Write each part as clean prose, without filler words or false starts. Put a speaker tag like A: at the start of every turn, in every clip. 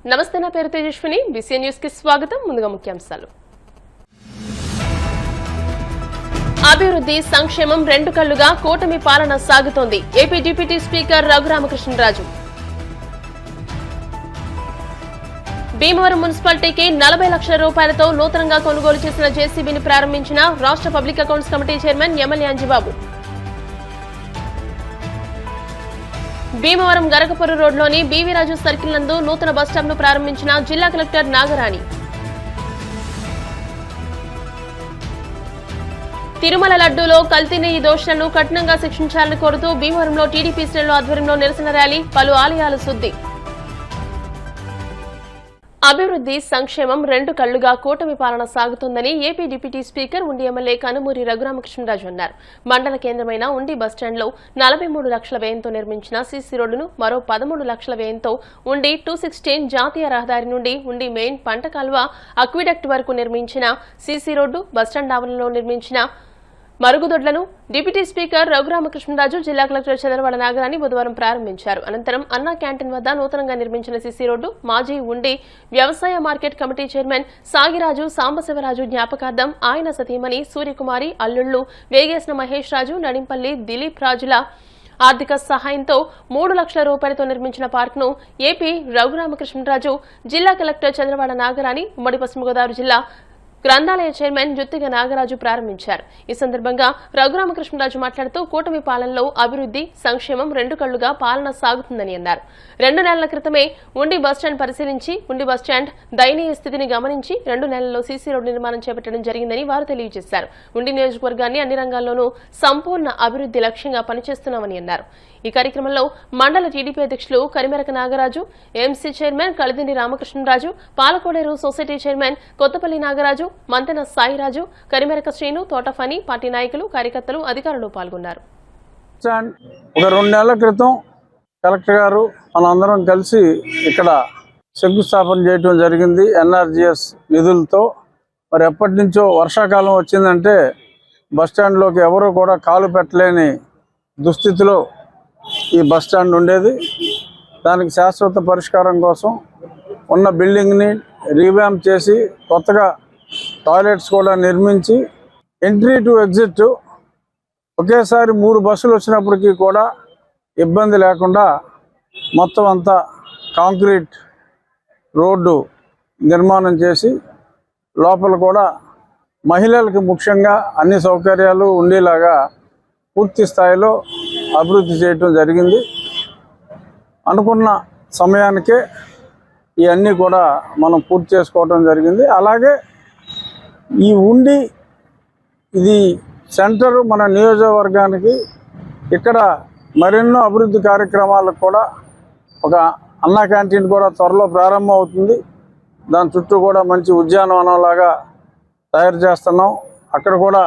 A: నమస్తే, నా పేరు తేజస్విని. బీసీఎన్ న్యూస్ కి స్వాగతం. ముందుగా ముఖ్యాంశాలు. అభివృద్ధి సంక్షేమం రెండు కళ్లుగా కూటమి పాలన సాగుతోంది. AP deputy speaker Raghuramakrishnaraju. Bhimavaram మున్సిపాలిటీకి 40 లక్షల రూపాయలతో నూతనంగా కొనుగోలు చేసిన జేసీబీని ప్రారంభించిన రాష్ట్ర public accounts committee chairman MLA Anjibabu. Bhimavaram Garakapuram రోడ్లోని బీవీ రాజు సర్కిల్ నందు నూతన బస్టాండ్ ను ప్రారంభించిన జిల్లా కలెక్టర్ నాగరాణి. తిరుమల లడ్డూలో కల్తీ నెయ్యి దోషులను కఠినంగా శిక్షించాలని కోరుతూ భీమవరంలో టీడీపీ శ్రేణుల ఆధ్వర్యంలో నిరసన ర్యాలీ, పలు ఆలయాలు శుద్ధి. అభివృద్ధి సంక్షేమం రెండు కళ్లుగా కూటమి పాలన సాగుతుందని ఏపీ డిప్యూటీ స్పీకర్ ఉండి ఎమ్మెల్యే కనుమూరి రఘురామకృష్ణరాజు అన్నారు. మండల కేంద్రమైన ఉండి బస్టాండ్లో 43 లక్షల వ్యయంతో నిర్మించిన సీసీ రోడ్డును మరో 13 లక్షల వ్యయంతో ఉండి 216 జాతీయ రహదారి నుండి ఉండి మెయిన్ పంట కాలువ అక్విడక్ట్ వరకు నిర్మించిన సీసీ రోడ్డు, బస్టాండ్ ఆవరణలో నిర్మించిన మరుగుదొడ్లను డిప్యూటీ స్పీకర్ రఘురామకృష్ణరాజు, జిల్లా కలెక్టర్ చంద్రవాడ నాగరాణి బుధవారం ప్రారంభించారు. అనంతరం అన్నా క్యాంటీన్ వద్ద నూతనంగా నిర్మించిన సీసీ రోడ్డు, మాజీ ఉండి వ్యవసాయ market committee chairman Sagiraju Sambasiva Raju జ్ఞాపకార్థం ఆయన సతీమణి సూర్యకుమారి, అల్లుళ్లు వేగేసిన మహేష్ రాజు, నడింపల్లి దిలీప్ రాజుల ఆర్థిక సహాయంతో 3 లక్షల రూపాయలతో నిర్మించిన పార్క్ ను ఏపీ రఘురామకృష్ణరాజు, జిల్లా కలెక్టర్ చంద్రవాడ నాగరాణి, ఉమ్మడి పశ్చిమ గోదావరి జిల్లా గ్రంథాలయ చైర్మన్ జుత్తిగ నాగరాజు ప్రారంభించారు. ఈ సందర్భంగా రఘురామకృష్ణరాజు మాట్లాడుతూ కూటమి పాలనలో అభివృద్ధి సంక్షేమం రెండు కళ్లుగా పాలన సాగుతుందని అన్నారు. 2 నెలల క్రితమే ఉండి బస్టాండ్ పరిశీలించి ఉండి బస్టాండ్ దయనీయ స్థితిని గమనించి 2 నెలల్లో సీసీ రోడ్డు నిర్మాణం చేపట్టడం జరిగిందని వారు తెలియజేశారు. ఉండి నియోజకవర్గాన్ని అన్ని రంగాల్లోనూ సంపూర్ణ అభివృద్ధి లక్ష్యంగా పనిచేస్తున్నామని అన్నారు. ఈ కార్యక్రమంలో మండల టీడీపీ అధ్యక్షులు Karimeraka Nagaraju, MC chairman Kalidindi Ramakrishnaraju, Palakoderu society chairman Kothapalli Nagaraju, Mantena Sairaju, Karimeraka Srinu, Thotaphani, party నాయకులు, కార్యకర్తలు, అధికారులు పాల్గొన్నారు.
B: ఒక 2 నెలల క్రితం కలెక్టర్ గారు మనందరం కలిసి ఇక్కడ శంకుస్థాపన చేయడం జరిగింది ఎన్ఆర్జీఎస్ నిధులతో. మరి ఎప్పటి నుంచో వర్షాకాలం వచ్చిందంటే బస్టాండ్లోకి ఎవరు కూడా కాలు పెట్టలేని దుస్థితిలో ఈ బస్టాండ్ ఉండేది. దానికి శాశ్వత పరిష్కారం కోసం ఉన్న బిల్డింగ్ని రీవ్యాంప్ చేసి కొత్తగా టాయిలెట్స్ కూడా నిర్మించి ఎంట్రీ టు ఎగ్జిట్ ఒకేసారి 3 బస్సులు వచ్చినప్పటికీ కూడా ఇబ్బంది లేకుండా మొత్తం అంతా కాంక్రీట్ రోడ్డు నిర్మాణం చేసి లోపల కూడా మహిళలకు ముఖ్యంగా అన్ని సౌకర్యాలు ఉండేలాగా పూర్తి స్థాయిలో అభివృద్ధి చేయటం జరిగింది. అనుకున్న సమయానికే ఇవన్నీ కూడా మనం పూర్తి చేసుకోవడం జరిగింది. అలాగే ఈ ఉండి ఇది సెంటరు మన నియోజకవర్గానికి. ఇక్కడ మరెన్నో అభివృద్ధి కార్యక్రమాలకు కూడా ఒక అన్నా క్యాంటీన్ కూడా త్వరలో ప్రారంభం అవుతుంది. దాని చుట్టూ కూడా మంచి ఉద్యానవనంలాగా తయారు చేస్తున్నాం. అక్కడ కూడా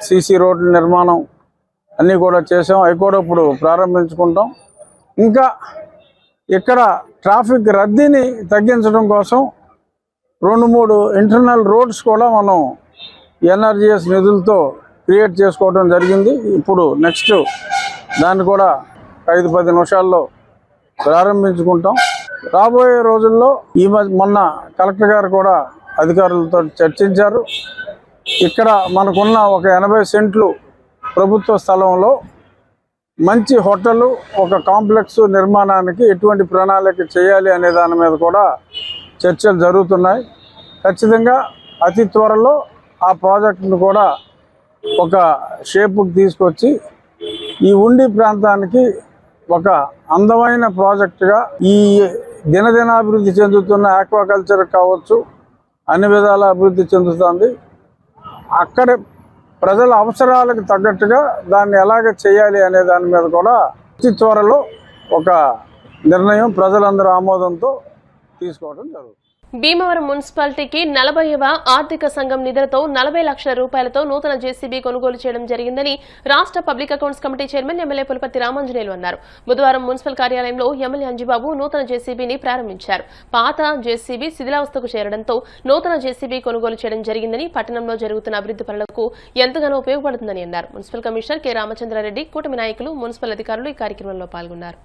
B: సీసీ రోడ్ల నిర్మాణం అన్నీ కూడా చేసాం. అవి కూడా ఇప్పుడు ప్రారంభించుకుంటాం. ఇంకా ఇక్కడ ట్రాఫిక్ రద్దీని తగ్గించడం కోసం 2-3 ఇంటర్నల్ రోడ్స్ కూడా మనం ఎన్ఆర్జీఎస్ నిధులతో క్రియేట్ చేసుకోవడం జరిగింది. ఇప్పుడు నెక్స్ట్ దాన్ని కూడా 5-10 నిమిషాల్లో ప్రారంభించుకుంటాం. రాబోయే రోజుల్లో మొన్న కలెక్టర్ గారు కూడా అధికారులతో చర్చించారు. ఇక్కడ మనకున్న ఒక 80 సెంట్లు ప్రభుత్వ స్థలంలో మంచి హోటలు, ఒక కాంప్లెక్స్ నిర్మాణానికి ఎటువంటి ప్రణాళిక చేయాలి అనే దాని మీద కూడా చర్చలు జరుగుతున్నాయి. ఖచ్చితంగా అతి త్వరలో ఆ ప్రాజెక్టును కూడా ఒక షేపుకి తీసుకొచ్చి ఈ ఉండి ప్రాంతానికి ఒక అందమైన ప్రాజెక్టుగా ఈ దినదినాభివృద్ధి చెందుతున్న ఆక్వాకల్చర్ కావచ్చు అన్ని విధాల అభివృద్ధి చెందుతుంది. అక్కడే ప్రజల అవసరాలకు తగ్గట్టుగా దాన్ని ఎలాగ చేయాలి అనే దాని మీద కూడా అతి త్వరలో ఒక నిర్ణయం ప్రజలందరూ ఆమోదంతో తీసుకోవడం జరుగుతుంది.
A: భీమవరం మున్సిపాలిటీకి 40వ ఆర్థిక సంఘం నిధులతో 40 లక్షల రూపాయలతో నూతన జేసీబీ కొనుగోలు చేయడం జరిగిందని రాష్ట్ర public accounts committee chairman MLA Pulaparthi Ramanjaneyulu అన్నారు. బుధవారం మున్సిపల్ కార్యాలయంలో ఎమ్మెల్యే అంజిబాబు నూతన జేసీబీని ప్రారంభించారు. పాత జేసీబీ శిథిలావస్థకు చేరడంతో నూతన జేసీబీ కొనుగోలు చేయడం జరిగిందని, పట్టణంలో జరుగుతున్న అభివృద్ధి పనులకు ఎంతగానో ఉపయోగపడుతుందని అన్నారు. మున్సిపల్ కమిషనర్ కె రామచంద్రారెడ్డి, కూటమి నాయకులు, మున్సిపల్ అధికారులు ఈ కార్యక్రమంలో పాల్గొన్నారు.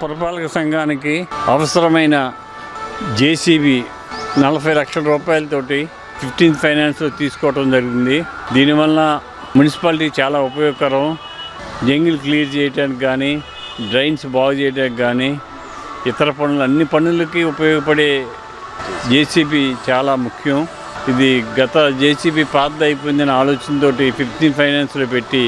C: పురపాలక సంఘానికి అవసరమైన జేసీబీ 40 లక్షల రూపాయలతోటి 15th ఫైనాన్స్లో తీసుకోవడం జరిగింది. దీనివల్ల మున్సిపాలిటీ చాలా ఉపయోగకరం. జంగిల్ క్లియర్ చేయడానికి కానీ, డ్రైన్స్ బాగు చేయడానికి కానీ, ఇతర పనులు అన్ని పనులకి ఉపయోగపడే జేసీబీ చాలా ముఖ్యం. ఇది గత జేసీబీ పాతది అయిపోయిందనే ఆలోచనతో 15th ఫైనాన్స్లో పెట్టి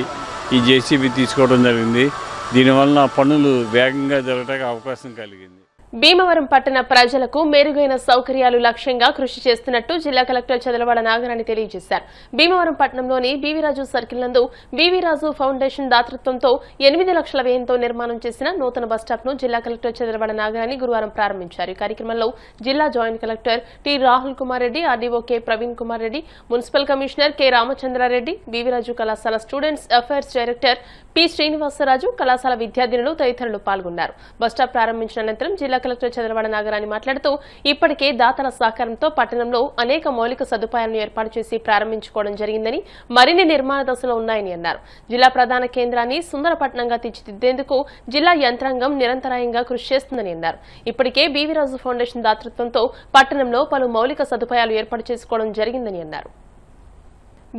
C: ఈ జేసీబీ తీసుకోవడం జరిగింది. దీనివల్ల పనులు వేగంగా జరగడానికి అవకాశం కలిగింది.
A: భీమవరం పట్టణ ప్రజలకు మెరుగైన సౌకర్యాలు లక్ష్యంగా కృషి చేస్తున్నట్టు జిల్లా కలెక్టర్ చదలవాడ నాగరాణి తెలియజేశారు. భీమవరం పట్టణంలోని బీవీరాజు సర్కిల్ నందు బీవీరాజు ఫౌండేషన్ దాతృత్వంతో 8 లక్షల వ్యయంతో నిర్మాణం చేసిన నూతన బస్టాప్ ను జిల్లా కలెక్టర్ చదలవాడ నాగరాణి గురువారం ప్రారంభించారు. ఈ కార్యక్రమంలో జిల్లా joint collector T Rahul Kumar Reddy, RDO K Praveen Kumar Reddy, municipal commissioner K Ramachandrareddy, BV Raju కళాశాల students affairs director P Srinivasaraju, కళాశాల విద్యార్థినులు తదితరులు పాల్గొన్నారు. బస్టాప్ ప్రారంభించిన అనంతరం జిల్లా కలెక్టర్ చదలవాడ నాగరాణి మాట్లాడుతూ ఇప్పటికే దాతల సహకారంతో పట్టణంలో అనేక మౌలిక సదుపాయాలను ఏర్పాటు చేసి ప్రారంభించుకోవడం జరిగిందని, మరిన్ని నిర్మాణ దశలో ఉన్నాయని అన్నారు. జిల్లా ప్రధాన కేంద్రాన్ని సుందరపట్నంగా తీర్చిదిద్దేందుకు జిల్లా యంత్రాంగం నిరంతరాయంగా కృషి చేస్తుందని అన్నారు. ఇప్పటికే బీవీరాజు ఫౌండేషన్ దాతృత్వంతో పట్టణంలో పలు మౌలిక సదుపాయాలు ఏర్పాటు చేసుకోవడం జరిగిందని అన్నారు.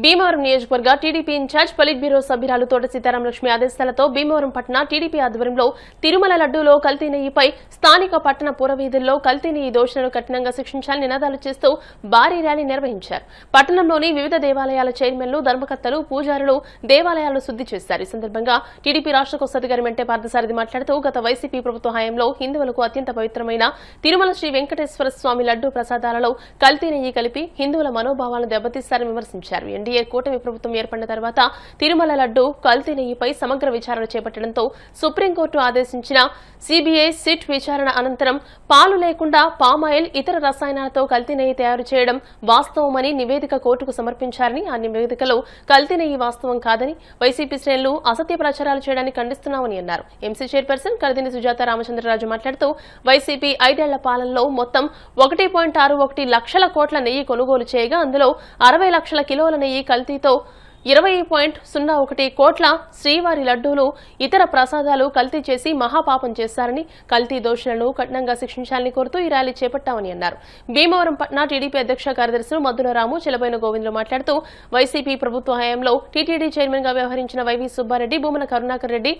A: భీమవరం నియోజకవర్గ టీడీపీ ఇన్ఛార్జ్ పొలిట్ బ్యూరో సభ్యురాలు తోట సీతారాం లక్ష్మి ఆదేశాలతో భీమవరం పట్టణ టీడీపీ ఆధ్వర్యంలో తిరుమల లడ్డూలో కల్తీ నెయ్యిపై స్థానిక పట్టణ పురవీధుల్లో కల్తీ నెయ్యి దోషులను కఠినంగా శిక్షించాలని నినాదాలు చేస్తూ భారీ ర్యాలీ నిర్వహించారు. పట్టణంలోని వివిధ దేవాలయాల చైర్మన్లు, ధర్మకర్తలు, పూజారులు దేవాలయాలను శుద్ది చేశారు. ఈ సందర్భంగా టీడీపీ రాష్ట్ర కోశాధికారి మెంటే పార్థసారథి మాట్లాడుతూ గత వైసీపీ ప్రభుత్వ హయాంలో హిందువులకు అత్యంత పవిత్రమైన తిరుమల శ్రీ వెంకటేశ్వర స్వామి లడ్డూ ప్రసాదాలలో కల్తీ నెయ్యి కలిపి హిందువుల మనోభావాలను దెబ్బతీస్తారని విమర్శించారు. ఎన్డీఏ కూటమి ప్రభుత్వం ఏర్పడిన తర్వాత తిరుమల లడ్డు కల్తీ నెయ్యిపై సమగ్ర విచారణ చేపట్టడంతో సుప్రీంకోర్టు ఆదేశించిన సీబీఐ సిట్ విచారణ అనంతరం పాలు లేకుండా పామాయిల్, ఇతర రసాయనాలతో కల్తీ నెయ్యి తయారు చేయడం వాస్తవమని నివేదిక కోర్టుకు సమర్పించారని, ఆ నివేదికలో కల్తీ నెయ్యి వాస్తవం కాదని వైసీపీ శ్రేణులు అసత్య ప్రచారాలు చేయడానికి ఖండిస్తున్నామని అన్నారు. ఎంసీ చైర్పర్సన్ కరదిని సుజాత రామచంద్రరాజు మాట్లాడుతూ వైసీపీ 5 ఏళ్ల పాలనలో మొత్తం 1.61 లక్షల కోట్ల నెయ్యి కొనుగోలు చేయగా అందులో 60 లక్షల కిలోల నెయ్యి కల్తీతో 20.01 కోట్ల శ్రీవారి లడ్డూలు, ఇతర ప్రసాదాలు కల్తీ చేసి మహాపాపం చేశారని, కల్తీ దోషులను కఠినంగా శిక్షించాలని కోరుతూ ఈ ర్యాలీ చేపట్టామని అన్నారు. భీమవరం పట్న టీడీపీ అధ్యక్ష కార్యదర్శులు మద్దుల రాము, చిలబైన గోవిందులు మాట్లాడుతూ వైసీపీ ప్రభుత్వ హయాంలో టీటీడీ చైర్మన్ గా వ్యవహరించిన వైవి సుబ్బారెడ్డి, భూమన కరుణాకర్ రెడ్డి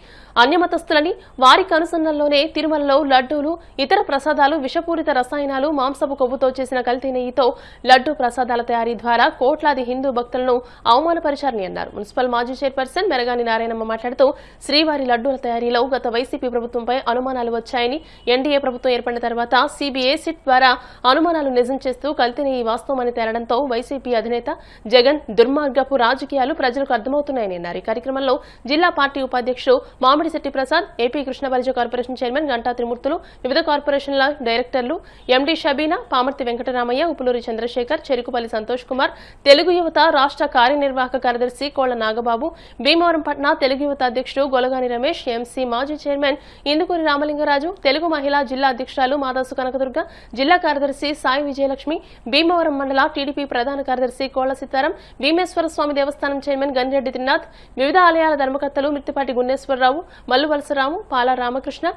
A: అన్యమతస్థులని, వారికి అనుసంధానంలోనే తిరుమలలో లడ్డూలు, ఇతర ప్రసాదాలు విషపూరిత రసాయనాలు, మాంసపు కొవ్వుతో చేసిన కల్తీ నెయ్యితో లడ్డూ ప్రసాదాల తయారీ ద్వారా కోట్లాది హిందూ భక్తులను అవమానపరిచారని అన్నారు. మున్సిపల్ మాజీ చైర్పర్సన్ మెరగాని నారాయణమ్మ మాట్లాడుతూ శ్రీవారి లడ్డూల తయారీలో గత వైసీపీ ప్రభుత్వంపై అనుమానాలు వచ్చాయని, ఎన్డీఏ ప్రభుత్వం ఏర్పడిన తర్వాత సీబీఐ సిట్ ద్వారా అనుమానాలు నిజం చేస్తూ కల్తీ నెయ్యి వాస్తవమని తేలడంతో వైసీపీ అధినేత జగన్ దుర్మార్గపు రాజకీయాలు ప్రజలకు అర్థమవుతున్నాయని అన్నారు. ఈ కార్యక్రమంలో జిల్లా పార్టీ ఉపాధ్యక్షుడు Mamidisetti Prasad, AP Krishnabalija corporation chairman Ganta Trimurthulu, వివిధ కార్పొరేషన్ల డైరెక్టర్లు ఎండీ షబీనా, పామర్తి వెంకటరామయ్య, ఉపులూరి చంద్రశేఖర్, చెరుకుపల్లి సంతోష్ కుమార్, తెలుగు యువత రాష్ట్ర కార్యనిర్వాహక కార్యదర్శి కోళ్ల నాగబాబు, భీమవరం పట్న తెలుగు యువత అధ్యక్షుడు గొలగాని రమేష్, ఎంసీ మాజీ చైర్మన్ ఇందుకూరి రామలింగరాజు, తెలుగు మహిళా జిల్లా అధ్యక్షురాలు మాదాసు కనకదుర్గ, జిల్లా కార్యదర్శి సాయి విజయలక్ష్మి, భీమవరం మండల టీడీపీ ప్రధాన కార్యదర్శి కోళ్ల సీతారాం, భీమేశ్వర స్వామి దేవస్థానం చైర్మన్ గంజిరెడ్డి త్రినాథ్, వివిధ ఆలయాల ధర్మకర్తలు మిత్తిపాటి గున్నేశ్వరరావు, మల్లు వలసరాము, పాల రామకృష్ణ,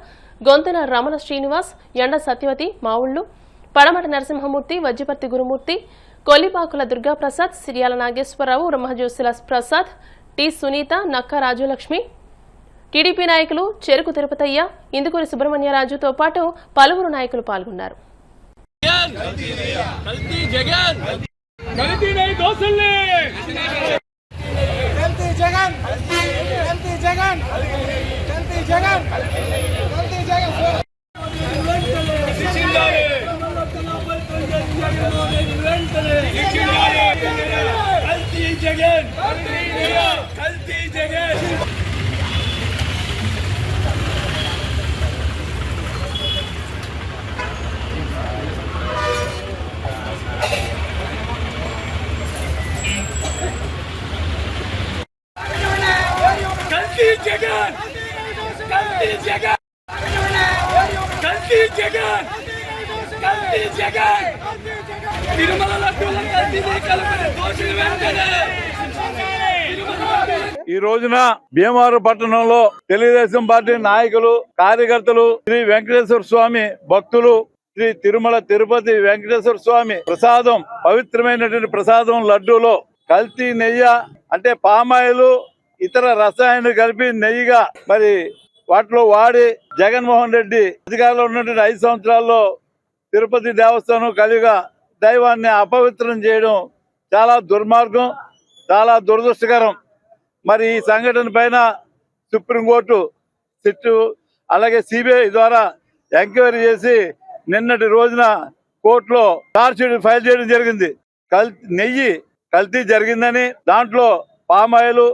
A: గొంతున రమణ శ్రీనివాస్, ఎండ సత్యవతి, మావుళ్లు, పడమట నరసింహమూర్తి, వజ్జిపర్తి గురుమూర్తి, కొల్లిపాకుల దుర్గాప్రసాద్, సిరియాల నాగేశ్వరరావు, బ్రహ్మజ్యోతుల ప్రసాద్, టి సునీత, నక్క రాజులక్ష్మి, టీడీపీ నాయకులు చెరుకు తిరుపతయ్య, ఇందుకూరి సుబ్రహ్మణ్యరాజుతో పాటు పలువురు నాయకులు పాల్గొన్నారు.
D: ఈ రోజున భీమవరం పట్టణంలో తెలుగుదేశం పార్టీ నాయకులు, కార్యకర్తలు, శ్రీ వెంకటేశ్వర స్వామి భక్తులు, శ్రీ తిరుమల తిరుపతి వెంకటేశ్వర స్వామి ప్రసాదం, పవిత్రమైనటువంటి ప్రసాదం లడ్డూలో కల్తీ నెయ్యి అంటే పామాయిల్ ఇతర రసాయనాలు కలిపి నెయ్యిగా మరి వాటిలో వాడి జగన్మోహన్ రెడ్డి అధికారంలో ఉన్నటువంటి 5 సంవత్సరాల్లో తిరుపతి దేవస్థానం కలియుగ దైవాన్ని అపవిత్రం చేయడం చాలా దుర్మార్గం, చాలా దురదృష్టకరం. మరి ఈ సంఘటన పైన సుప్రీంకోర్టు సిట్టు అలాగే సిబిఐ ద్వారా ఎంక్వైరీ చేసి నిన్నటి రోజున కోర్టులో ఛార్జ్షీట్ ఫైల్ చేయడం జరిగింది. నెయ్యి కల్తీ జరిగిందని, దాంట్లో పామాయిల్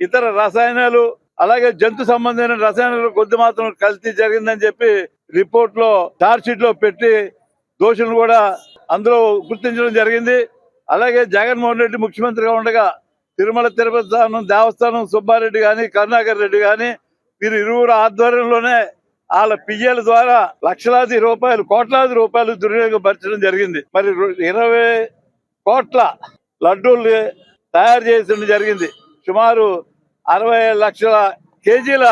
D: ఇతర రసాయనాలు అలాగే జంతు సంబంధమైన రసాయనాలు కొద్ది మాత్రం కల్తీ జరిగిందని చెప్పి రిపోర్ట్ లో ఛార్జ్షీట్ లో పెట్టి దోషులను కూడా అందులో గుర్తించడం జరిగింది. అలాగే జగన్మోహన్ రెడ్డి ముఖ్యమంత్రిగా ఉండగా తిరుమల తిరుపతి దేవస్థానం సుబ్బారెడ్డి గాని, కరుణాకర్ రెడ్డి గాని వీరు ఇరువురు ఆధ్వర్యంలోనే వాళ్ళ పియ్యల ద్వారా లక్షలాది రూపాయలు, కోట్లాది రూపాయలు దుర్వినియోగపరచడం జరిగింది. మరి 20 కోట్ల లడ్డూలు తయారు చేసడం జరిగింది. సుమారు 60 లక్షల కేజీల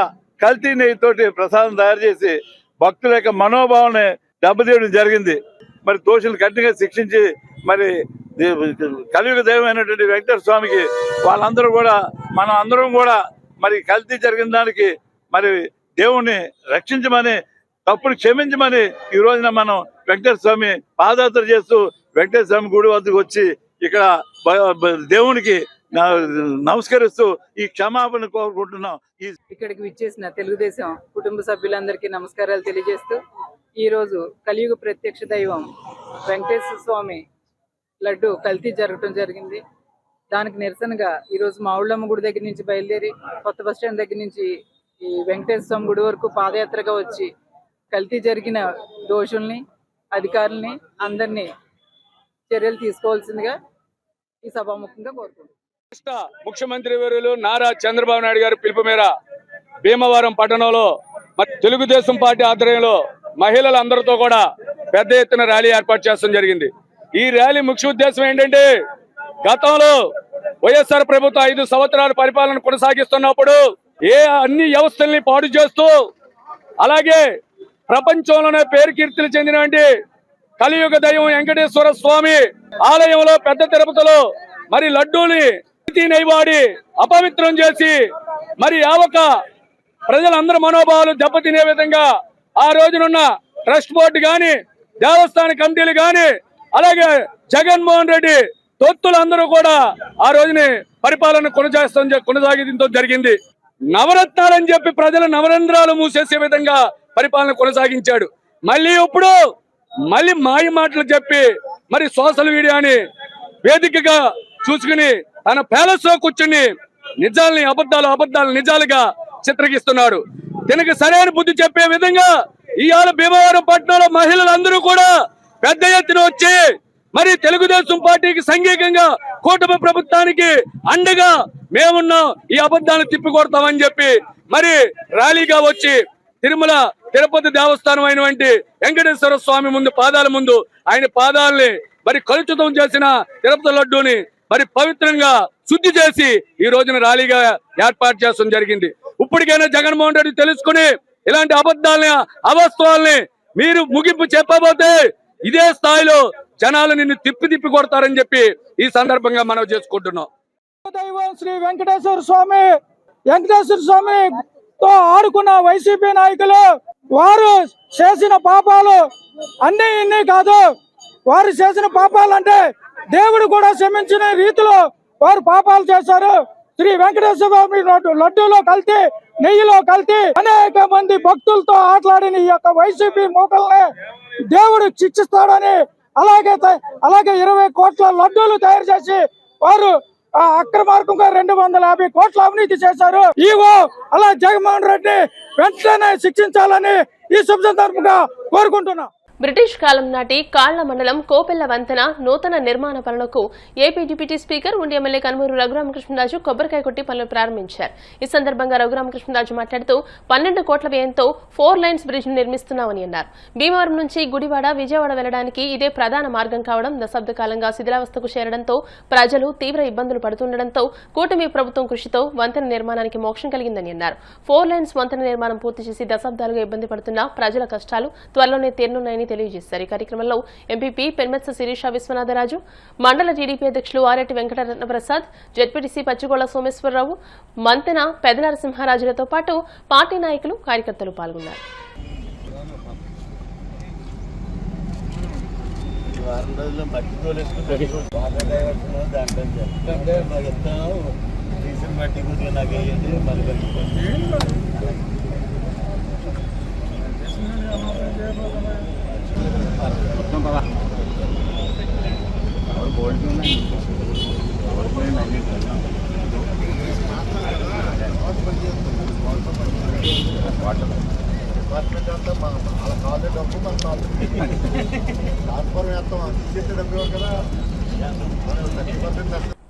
D: కల్తీ నెయ్యితోటి ప్రసాదం తయారు చేసి భక్తుల యొక్క మనోభావాన్ని దెబ్బతీయడం జరిగింది. మరి దోషులు కఠినంగా శిక్షించి మరి కలియుగ దైవమైనటువంటి వెంకటేశ్వర స్వామికి వాళ్ళందరూ కూడా మనం అందరం కూడా మరి కల్తీ జరిగిన దానికి మరి దేవుణ్ణి రక్షించమని, తప్పును క్షమించమని ఈ రోజున మనం వెంకటేశ్వర స్వామి పాదయాత్ర చేస్తూ వెంకటేశ్వర స్వామి గుడి వద్దకు వచ్చి ఇక్కడ దేవునికి నమస్కరిస్తూ ఈ క్షమాపణ కోరుకుంటున్నాం.
E: ఇక్కడికి విచ్చేసిన తెలుగుదేశం కుటుంబ సభ్యులందరికీ నమస్కారాలు తెలియజేస్తూ, ఈరోజు కలియుగ ప్రత్యక్ష దైవం వెంకటేశ్వర స్వామి లడ్డు కల్తీ జరగటం జరిగింది. దానికి నిరసనగా ఈరోజు మావుళ్ళమ్మ గుడి దగ్గర నుంచి బయలుదేరి కొత్త బస్ స్టాండ్ దగ్గర నుంచి ఈ వెంకటేశ్వర స్వామి గుడి వరకు పాదయాత్రగా వచ్చి కల్తీ జరిగిన దోషుల్ని, అధికారుల్ని అందరినీ చర్యలు తీసుకోవాల్సిందిగా ఈ సభాముఖంగా కోరుకుంటున్నాం.
F: ముఖ్యమంత్రి వర్యులు నారా చంద్రబాబు నాయుడు గారి పిలుపు మేర భీమవరం పట్టణంలో తెలుగుదేశం పార్టీ ఆధ్వర్యంలో మహిళలందరితో కూడా పెద్ద ఎత్తున ర్యాలీ ఏర్పాటు చేయడం జరిగింది. ఈ ర్యాలీ ముఖ్య ఉద్దేశం ఏంటంటే, గతంలో వైఎస్ఆర్ ప్రభుత్వం 5 సంవత్సరాల పరిపాలన కొనసాగిస్తున్నప్పుడు అన్ని వ్యవస్థల్ని పాడు చేస్తూ, అలాగే ప్రపంచంలోనే పేరు కీర్తులు చెందినటువంటి కలియుగ దైవం వెంకటేశ్వర స్వామి ఆలయంలో పెద్ద తిరుపతిలో మరి లడ్డూని నెయ్యివాడి అపవిత్రం చేసి మరి యావక ప్రజలందరి మనోభావాలు దెబ్బతినే విధంగా ఆ రోజునున్న ట్రస్ట్ బోర్డు గాని, దేవస్థాన కమిటీలు గాని, అలాగే జగన్మోహన్ రెడ్డి తొత్తులందరూ కూడా ఆ రోజుని పరిపాలన కొనసాగించడం జరిగింది. నవరత్నాలని చెప్పి ప్రజల నవరంధ్రాలు మూసేసే విధంగా పరిపాలన కొనసాగించాడు. మళ్ళీ ఇప్పుడు మాయ మాటలు చెప్పి మరి సోషల్ మీడియాని వేదికగా చూసుకుని తన ప్యాలెస్ లో కూర్చుని నిజాలని అబద్ధాలు నిజాలుగా చిత్రగిస్తున్నాడు. దీనికి సరైన బుద్ధి చెప్పే విధంగా ఇవాళ భీమవరం పట్టణంలో మహిళలందరూ కూడా పెద్ద ఎత్తున వచ్చి మరి తెలుగుదేశం పార్టీకి సంఘీకంగా కూటమి ప్రభుత్వానికి అండగా మేమున్నాం, ఈ అబద్ధాలను తిప్పికొడతామని చెప్పి మరి ర్యాలీగా వచ్చి తిరుమల తిరుపతి దేవస్థానం అయినటువంటి వెంకటేశ్వర స్వామి పాదాల ముందు ఆయన పాదాలని మరి కలుషితం చేసిన తిరుపతి లడ్డూని మరి పవిత్రంగా శుద్ధి చేసి ఈ రోజున ర్యాలీగా ఏర్పాటు చేయడం జరిగింది. ఇప్పటికైనా జగన్మోహన్ రెడ్డి తెలుసుకుని ఇలాంటి అబద్ధాలని, అవాస్తవాల్ని మీరు ముగింపు చెప్పబోతే ఇదే స్థాయిలో జనాలు నిన్ను తిప్పి కొడతారని చెప్పి ఈ సందర్భంగా మనం చేసుకుంటున్నాం.
G: దైవం శ్రీ వెంకటేశ్వర స్వామితో ఆడుకున్న వైసీపీ నాయకులు వారు చేసిన పాపాలు అన్ని ఇన్ని కాదు. వారు చేసిన పాపాలంటే దేవుడు కూడా క్షమించిన రీతిలో వారు పాపాలు చేశారు. శ్రీ వెంకటేశ్వర స్వామి లడ్డూలో కల్తీ, నెయ్యిలో కల్తీ, అనేక మంది భక్తులతో ఆటలాడిన ఈ యొక్క వైసీపీ మూకల్ని దేవుడు శిక్షిస్తాడని, అలాగే 20 కోట్ల లడ్డూలు తయారు చేసి వారు అక్రమార్గంగా 250 కోట్ల అవినీతి చేశారు. ఈవో అలా జగన్మోహన్ రెడ్డి వెంటనే శిక్షించాలని ఈ శుభ సందర్భంగా కోరుకుంటున్నా.
A: బ్రిటిష్ కాలం నాటి కాళ్ల మండలం కోపెల్ల వంతెన నూతన నిర్మాణ పనులకు ఏపీ డిప్యూటీ స్పీకర్ ఉండి ఎమ్మెల్యే కనుమూరు రఘురామకృష్ణరాజు కొబ్బరికాయ కొట్టి పనులు ప్రారంభించారు. ఈ సందర్భంగా రఘురామకృష్ణరాజు మాట్లాడుతూ 12 కోట్ల వ్యయంతో 4 లైన్స్ బ్రిడ్జ్ నిర్మిస్తున్నామని అన్నారు. భీమవరం నుంచి గుడివాడ, విజయవాడ వెళ్లడానికి ఇదే ప్రధాన మార్గం కావడం దశాబ్ద కాలంగా శిథిలావస్థకు చేరడంతో ప్రజలు తీవ్ర ఇబ్బందులు పడుతుండటంతో కూటమి ప్రభుత్వం కృషితో వంతెన నిర్మాణానికి మోక్షం కలిగిందని అన్నారు. 4 లైన్స్ వంతెన నిర్మాణం పూర్తి చేసి దశాబ్దాలుగా ఇబ్బంది పడుతున్న ప్రజల కష్టాలు త్వరలోనే తీరనున్నాయని తెలియజేశారు. ఈ కార్యక్రమంలో ఎంపీపీ పెన్మెత్స శిరీష విశ్వనాథరాజు, మండల టీడీపీ అధ్యక్షులు ఆరెడ్డి వెంకటరత్నప్రసాద్, జెడ్పీటీసీ పచ్చిగొళ్ల సోమేశ్వరరావు, మంతెన పెదనరసింహారాజులతో పాటు పార్టీ నాయకులు, కార్యకర్తలు పాల్గొన్నారు.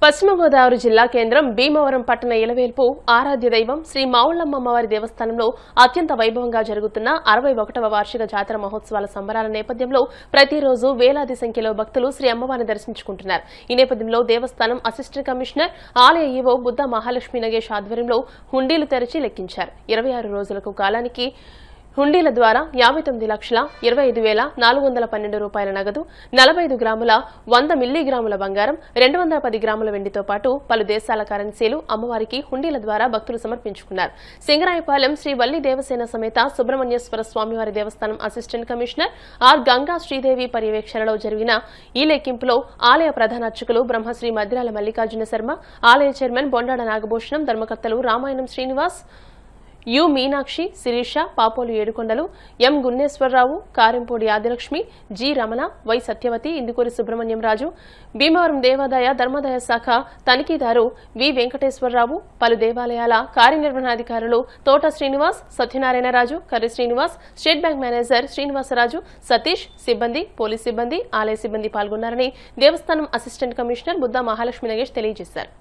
A: పశ్చిమ గోదావరి జిల్లా కేంద్రం భీమవరం పట్టణ ఇలవేల్పు ఆరాధ్య దైవం శ్రీ మావుళ్లమ్మ అమ్మవారి దేవస్థానంలో అత్యంత వైభవంగా జరుగుతున్న 61వ వార్షిక జాతర మహోత్సవాల సంబరాల నేపథ్యంలో ప్రతిరోజు వేలాది సంఖ్యలో భక్తులు శ్రీ అమ్మవారిని దర్శించుకుంటున్నారు. ఈ నేపథ్యంలో దేవస్థానం అసిస్టెంట్ కమిషనర్, ఆలయ ఈవో బుద్ధ మహాలక్ష్మి నగేష్ ఆధ్వర్యంలో హుండీలు తెరిచి లెక్కించారు. 26 రోజులకు కాలానికి హుండీల ద్వారా 59,25,412 రూపాయల నగదు, 45 గ్రాముల 100 మిల్లీగ్రాముల బంగారం, 210 గ్రాముల వెండితో పాటు పలు దేశాల కరెన్సీలు అమ్మవారికి హుండీల ద్వారా భక్తులు సమర్పించుకున్నారు. సింగరాయపాలెం శ్రీ వల్లి దేవసేన సమేత సుబ్రహ్మణ్యేశ్వర స్వామివారి దేవస్థానం assistant commissioner R Ganga Sridevi పర్యవేక్షణలో జరిగిన ఈ లెక్కింపులో ఆలయ ప్రధాన అర్చకులు బ్రహ్మశ్రీ మద్రాల మల్లికార్జున శర్మ, ఆలయ చైర్మన్ బొండాడ నాగభూషణం, ధర్మకర్తలు Ramayanam Srinivas, U Meenakshi, Sirisha, Papolu Edukondalu, M Gunneswararao, Karimpudi Adilakshmi, G Ramana, Y Satyavathi, Indukuri Subrahmanyam Raju, Bhimavaram దేవాదాయ ధర్మాదాయ శాఖ తనిఖీదారు వి వెంకటేశ్వరరావు, పలు దేవాలయాల కార్యనిర్వహణాధికారులు తోట Srinivas, Satyanarayanaraju, Karri Srinivas, state bank manager Srinivasaraju, Satish, సిబ్బంది, పోలీస్ సిబ్బంది, ఆలయ సిబ్బంది పాల్గొన్నారని దేవస్థానం అసిస్టెంట్ కమిషనర్ బుద్ధ మహాలక్ష్మి నగేష్ తెలియజేశారు.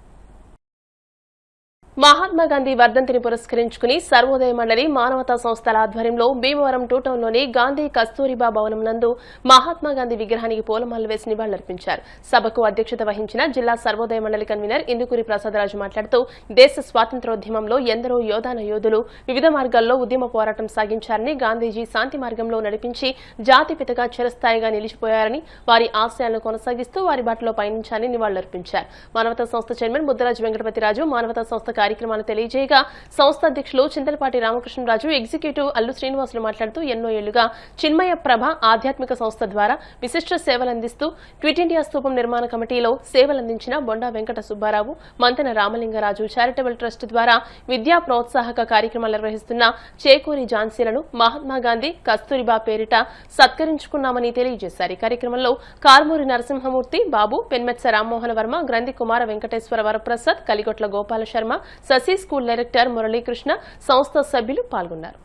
A: మహాత్మాగాంధీ వర్ధంతిని పురస్కరించుకుని సర్వోదయ మండలి మానవతా సంస్థల ఆధ్వర్యంలో భీమవరం 2 టౌన్లోని గాంధీ కస్తూరిబా భవనం నందు మహాత్మాగాంధీ విగ్రహానికి పూలమాలలు వేసి నివాళులర్పించారు. సభకు అధ్యక్షత వహించిన జిల్లా సర్వోదయ మండలి కన్వీనర్ ఇందుకూరి ప్రసాదరాజు మాట్లాడుతూ దేశ స్వాతంత్ర్యోద్యమంలో ఎందరో యోధాన యోధులు వివిధ మార్గాల్లో ఉద్యమ పోరాటం సాగించారని, గాంధీజీ శాంతి మార్గంలో నడిపించి జాతిపితగా చిరస్థాయిగా నిలిచిపోయారని, వారి ఆశయాలను కొనసాగిస్తూ వారి బాటలో పయనించాలని నివాళులర్పించారు. మానవతా సంస్థ చైర్మన్ ముద్దరాజు వెంకటపతిరాజు మానవతా సంస్థ కార్యక్రమాలు తెలియజేయగా సంస్థ అధ్యక్షులు చింతలపాటి రామకృష్ణరాజు, ఎగ్జిక్యూటివ్ అల్లు శ్రీనివాసులు మాట్లాడుతూ ఎన్నో ఏళ్లుగా చిన్మయ ప్రభ ఆధ్యాత్మిక సంస్థ ద్వారా విశిష్ట సేవలందిస్తూ క్విట్ ఇండియా స్తూపం నిర్మాణ కమిటీలో సేవలందించిన బొండా వెంకట సుబ్బారావు, మంతెన రామలింగరాజు చారిటబుల్ ట్రస్ట్ ద్వారా విద్యా ప్రోత్సాహక కార్యక్రమాలు నిర్వహిస్తున్న చేకూరి ఝాన్సీలను మహాత్మాగాంధీ కస్తూరిబా పేరిట సత్కరించుకున్నామని తెలియజేశారు. ఈ కార్యక్రమంలో కార్మూరి నరసింహమూర్తి, బాబు, పెన్మెత్స రామ్మోహన వర్మ, గ్రంథి కుమార వెంకటేశ్వర వరప్రసాద్, కలిగొట్ల గోపాల శర్మ, శశి స్కూల్ డైరెక్టర్ మురళీకృష్ణ, సంస్థ సభ్యులు పాల్గొన్నారు.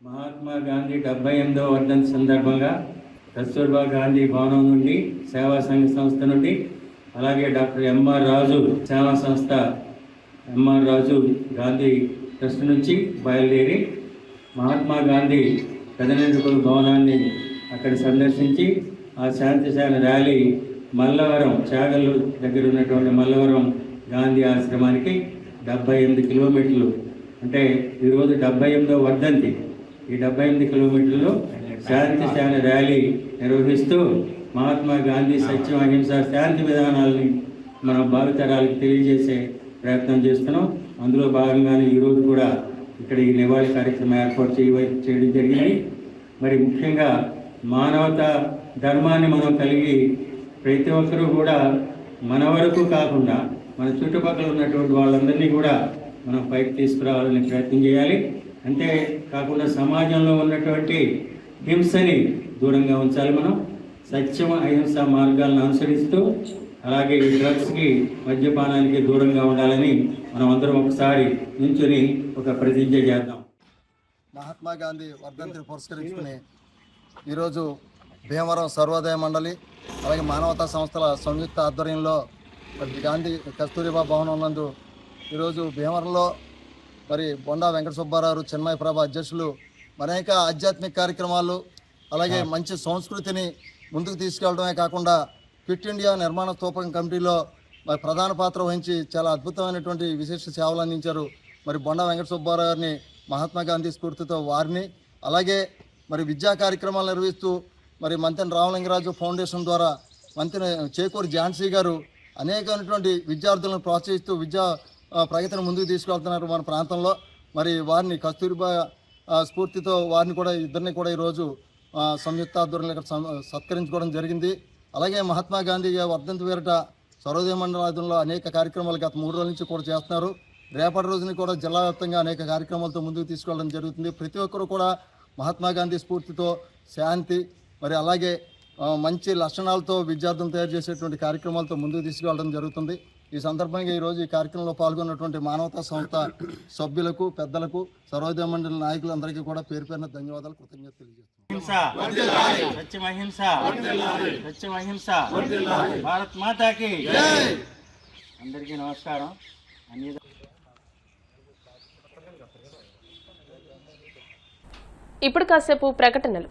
H: మహాత్మా గాంధీ 78వ వర్ధంతి సందర్భంగా కస్తూర్బా గాంధీ భవనం నుండి, సేవా సంఘ సంస్థ నుండి, అలాగే డాక్టర్ ఎంఆర్ రాజు సేవా సంస్థ ఎంఆర్ రాజు గాంధీ ట్రస్ట్ నుంచి బయలుదేరి మహాత్మా గాంధీ పెదనెందుకుల భవనాన్ని అక్కడ సందర్శించి ఆ శాంతిశాల ర్యాలీ మల్లవరం చాగల్లు దగ్గర ఉన్నటువంటి మల్లవరం గాంధీ ఆశ్రమానికి 78 కిలోమీటర్లు, అంటే ఈరోజు 78వ వర్ధంతి. ఈ 78 కిలోమీటర్లు శాంతిశాల ర్యాలీ నిర్వహిస్తూ మహాత్మా గాంధీ సత్యం, అహింస, శాంతి విధానాలని మన భావితరాలకు తెలియజేసే ప్రయత్నం చేస్తున్నాం. అందులో భాగంగానే ఈరోజు కూడా ఇక్కడ ఈ నివాళి కార్యక్రమం ఏర్పాటు చేయడం జరిగింది. మరి ముఖ్యంగా మానవతా ధర్మాన్ని మనం కలిగి ప్రతి ఒక్కరూ కూడా మన వరకు కాకుండా మన చుట్టుపక్కల ఉన్నటువంటి వాళ్ళందరినీ కూడా మనం పైకి తీసుకురావాలని ప్రయత్నం చేయాలి. అంతే కాకుండా సమాజంలో ఉన్నటువంటి హింసని దూరంగా ఉంచాలి. మనం సత్యం, అహింస మార్గాలను అనుసరిస్తూ అలాగే ఈ డ్రగ్స్కి, మద్యపానానికి దూరంగా ఉండాలని మనం అందరం ఒకసారి నుంచుని ఒక ప్రతిజ్ఞ చేద్దాం.
I: మహాత్మా గాంధీ వర్ధంతిని పురస్కరించుకుని ఈరోజు భీమవరం సర్వోదయ మండలి అలాగే మానవతా సంస్థల సంయుక్త ఆధ్వర్యంలో మరి గాంధీ కస్తూరిబా భవనం నందు ఈరోజు భీమవరంలో మరి బొండా వెంకట సుబ్బారావు చిన్మయ ప్రభ అధ్యక్షులు అనేక ఆధ్యాత్మిక కార్యక్రమాలు అలాగే మంచి సంస్కృతిని ముందుకు తీసుకెళ్లడమే కాకుండా ఫిట్ ఇండియా నిర్మాణ స్థూపం కమిటీలో మరి ప్రధాన పాత్ర వహించి చాలా అద్భుతమైనటువంటి విశిష్ట సేవలు అందించారు. మరి బొండా వెంకట సుబ్బారావు గారిని మహాత్మా గాంధీ స్ఫూర్తితో వారిని అలాగే మరి విద్యా కార్యక్రమాలు నిర్వహిస్తూ మరి మంతెన రామలింగరాజు ఫౌండేషన్ ద్వారా మంతెన చేకూరి ఝాన్సీ గారు అనేకమైనటువంటి విద్యార్థులను ప్రోత్సహిస్తూ విద్యా ప్రగతిని ముందుకు తీసుకెళ్తున్నారు మన ప్రాంతంలో. మరి వారిని కస్తూరిబా స్ఫూర్తితో వారిని కూడా ఇద్దరిని కూడా ఈరోజు సంయుక్త ఆధ్వర్యంలో ఇక్కడ సత్కరించుకోవడం జరిగింది. అలాగే మహాత్మా గాంధీ వర్ధంతి పేరిట సర్వోదయ మండలాధుల్లో అనేక కార్యక్రమాలు గత 3 రోజుల నుంచి కూడా చేస్తున్నారు. రేపటి రోజుని కూడా జిల్లా వ్యాప్తంగా అనేక కార్యక్రమాలతో ముందుకు తీసుకెళ్ళడం జరుగుతుంది. ప్రతి ఒక్కరు కూడా మహాత్మా గాంధీ స్ఫూర్తితో శాంతి మరి అలాగే మంచి లక్షణాలతో విద్యార్థులను తయారు చేసేటువంటి కార్యక్రమాలతో ముందుకు తీసుకెళ్ళడం జరుగుతుంది. ఈ సందర్భంగా ఈరోజు ఈ కార్యక్రమంలో పాల్గొన్నటువంటి మానవతా సంస్థ సభ్యులకు పెద్దలకు సర్వోదయ మండలి నాయకులందరికీ కూడా పేరు పేరున ధన్యవాదాలు కృతజ్ఞతలు తెలియజేస్తున్నాను.
H: భారత్ మాతాకి అందరికీ నమస్కారం.
A: ఇప్పుడు కాసేపు ప్రకటనలు.